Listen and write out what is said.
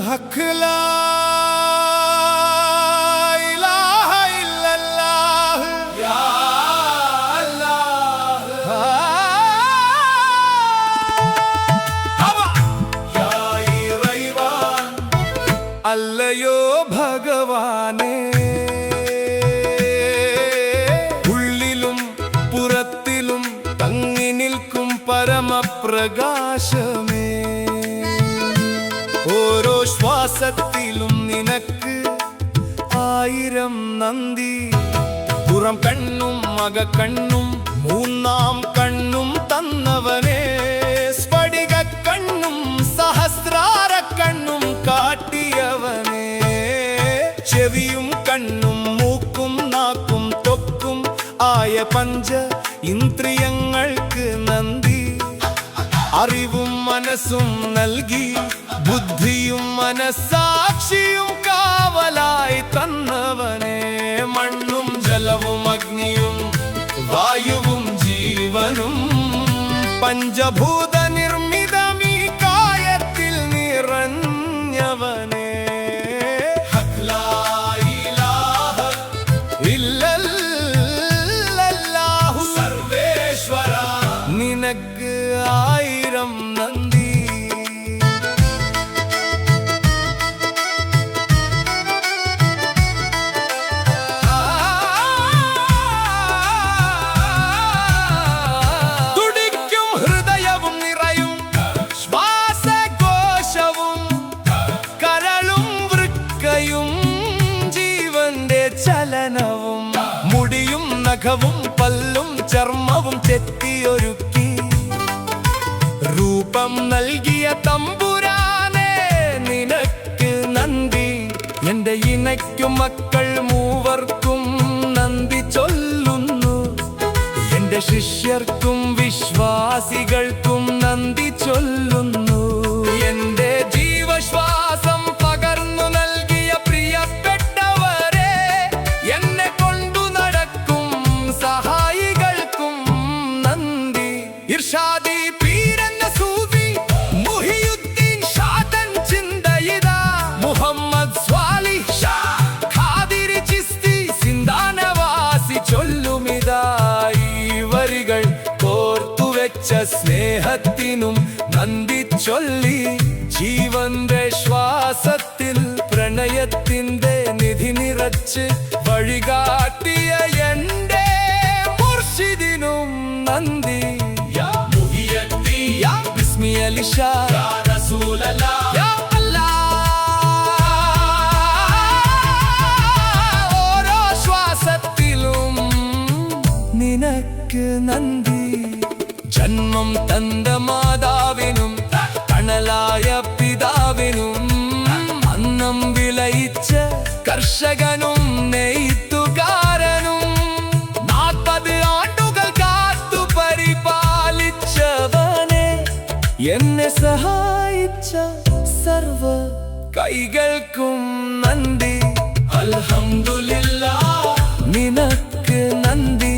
हक ला इलाहा इल्लल्लाह या अल्लाह या इरैवान अल्लयो भगवाने ഉള്ളിലും പുറത്തിലും തങ്ങി നിൽക്കും പരമപ്രകാശമേ ഓരോ ശ്വാസത്തിലും നിനക്ക് ആയിരം നന്ദി പുറം കണ്ണും അകക്കണ്ണും മൂന്നാം കണ്ണും തന്നവനെ സ്ഫടിക കണ്ണും സഹസ്രാര കണ്ണും കാട്ടിയവനെ ചെവിയും കണ്ണും മൂക്കും നാക്കും തൊക്കും ആയ പഞ്ച ഇന്ദ്രിയങ്ങൾക്ക് നന്ദി അറിവും മനസ്സും നൽകി ബുദ്ധിയും മനസ്സാക്ഷിയും കാവലായി തന്നവനെ മണ്ണും ജലവും അഗ്നിയും വായുവും ജീവനും പഞ്ചഭൂത നിർമ്മിതമീ കായത്തിൽ നിറഞ്ഞവനെ സർവേശ്വര നിനക്ക് ആയിരം നന്ദി തുടിക്കും ഹൃദയവും നിറയും ശ്വാസകോശവും കരളും വൃക്കയും ജീവന്റെ ചലനവും മുടിയും നഖവും പല്ലും ചർമ്മവും ചെത്തിയൊരുക്കി രൂപം നൽകിയ തമ്പുരാനെ നിനക്ക് നന്ദി എന്റെ ഇണയ്ക്കും മക്കൾ മൂവർക്കും നന്ദി ചൊല്ലുന്നു എന്റെ ശിഷ്യർക്കും വിശ്വാസികൾക്കും നന്ദി ചൊല്ലുന്നു എന്റെ ജീവശ്വാസം പകർന്നു നൽകിയ പ്രിയപ്പെട്ടവരെ എന്നെ കൊണ്ടു നടക്കും സഹായികൾക്കും നന്ദി ഇർഷാദി പീരന്ന സൂഫി മുഹിയുദ്ദീൻ ഷാദൻ ചിന്തയിത മുഹമ്മദ് സ്വാലിഹ് ഷാ ഖാദിരി ചിസ്തി സിന്ധാനവാസി ചൊല്ലുമിതായി വരികൾ കോർത്തുവെച്ച സ്നേഹത്തിനും നന്ദി ചൊല്ലി ജീവന്റെ ശ്വാസത്തിൽ പ്രണയത്തിന്റെ നിധി നിറച്ച് വഴികാട്ടിയ എന്റെ മുർഷിദിനും നന്ദി ബിസ്മി അലിഷാ ഓരോ ശ്വാസത്തിലും നിനക്ക് നന്ദി ജന്മം തന്ന മാതാവിനും കണലായ പിതാവിനും അന്നം വിളയിച്ച കർഷകനും നെയ്ത്തുകാരനും 40 ആണ്ടുകൾ കാത്തു പരിപാലിച്ചവനെ എന്നെ സഹായിച്ച സർവ കൈകൾക്കും നന്ദി അൽഹംദുലില്ലാഹ് നിനക്ക് നന്ദി